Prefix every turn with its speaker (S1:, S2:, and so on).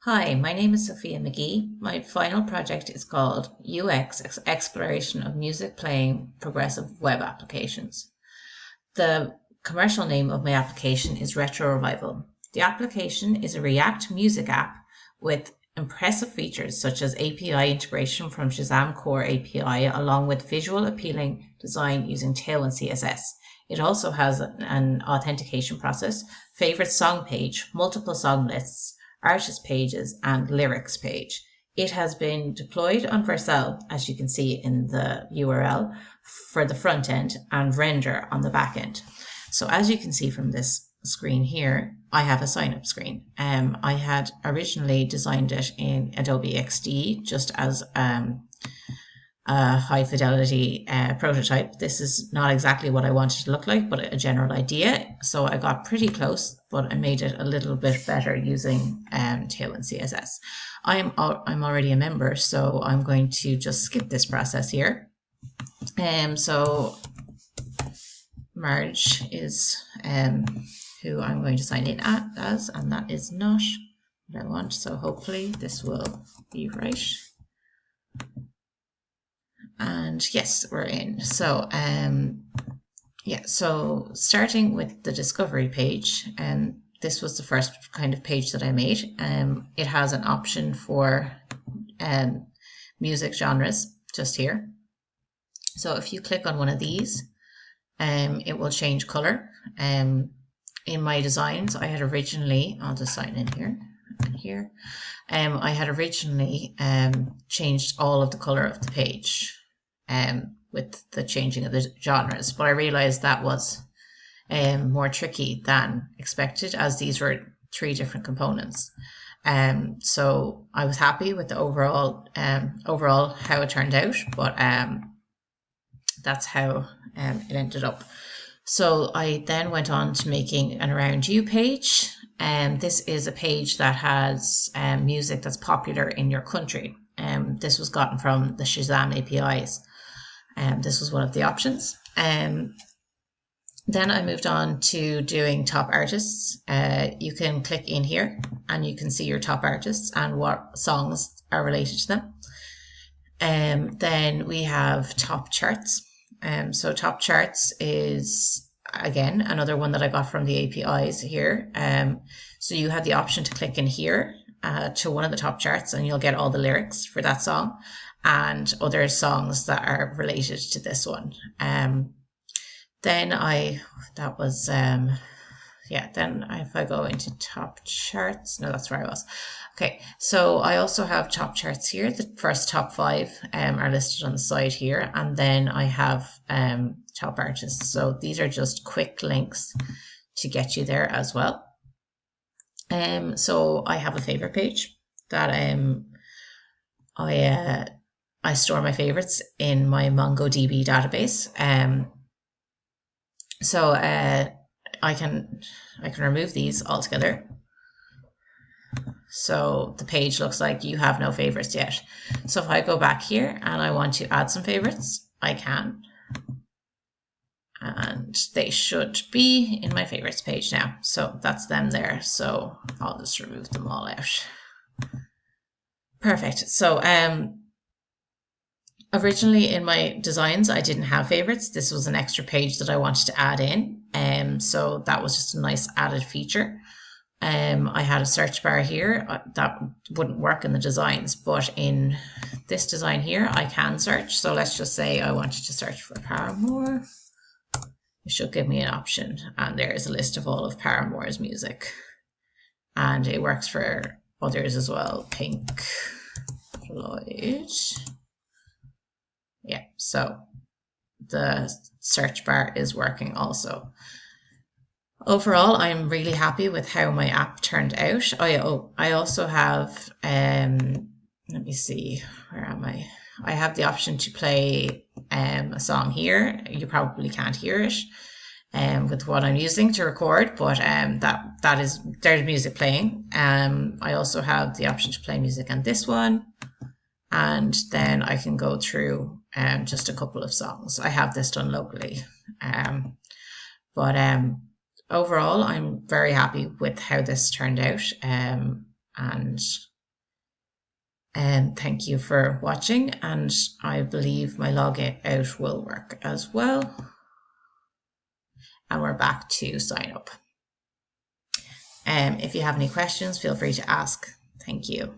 S1: Hi, my name is Sophia McGee. My final project is called UX Exploration of Music Playing Progressive Web Applications. The commercial name of my application is Retro Revival. The application is a React music app with impressive features such as API integration from Shazam Core API, along with visual appealing design using Tailwind CSS. It also has an authentication process, favorite song page, multiple song lists, artist pages, and lyrics page. It has been deployed on Vercel, as you can see in the URL, for the front end and render on the back end. So as you can see from this screen here, I have a sign up screen. I had originally designed it in Adobe XD just as a high fidelity prototype. This is not exactly what I wanted to look like, but a general idea. So I got pretty close, but I made it a little bit better using Tailwind CSS. I'm already a member, so I'm going to just skip this process here. So Marge is who I'm going to sign in as, and that is not what I want. So hopefully this will be right. And yes, we're in. So so starting with the discovery page, and this was the first kind of page that I made. It has an option for music genres just here. So if you click on one of these, it will change color. In my designs, I had originally, I'll just sign in here and here. I had originally changed all of the color of the page with the changing of the genres, but I realized that was more tricky than expected, as these were three different components. So I was happy with the overall how it turned out, but that's how it ended up. So I then went on to making an Around You page. This is a page that has music that's popular in your country. This was gotten from the Shazam APIs. This was one of the options. Then I moved on to doing top artists. You can click in here and you can see your top artists and what songs are related to them. Then we have top charts. So top charts is, again, another one that I got from the APIs here. So you have the option to click in here to one of the top charts and you'll get all the lyrics for that song and other songs that are related to this one. Then then if I go into top charts, no, that's where I was. Okay, so I also have top charts here. The first top 5 are listed on the side here, and then I have top artists. So these are just quick links to get you there as well. So I have a favorite page that I store my favorites in my MongoDB database. So I can remove these altogether. So the page looks like you have no favorites yet. So if I go back here and I want to add some favorites, I can. And they should be in my favorites page now. So that's them there. So I'll just remove them all out. Perfect. So originally in my designs, I didn't have favorites. This was an extra page that I wanted to add in. So that was just a nice added feature. I had a search bar here that wouldn't work in the designs, but in this design here, I can search. So let's just say I wanted to search for Paramore. It should give me an option, and there's a list of all of Paramore's music. And it works for others as well. Pink Floyd. Yeah, so the search bar is working also. Overall, I'm really happy with how my app turned out. I also have, let me see, where am I? I have the option to play a song here. You probably can't hear it with what I'm using to record, but there's music playing. I also have the option to play music on this one. And then I can go through just a couple of songs. I have this done locally. Overall, I'm very happy with how this turned out. And And thank you for watching, and I believe my log out will work as well. And we're back to sign up. If you have any questions, feel free to ask. Thank you.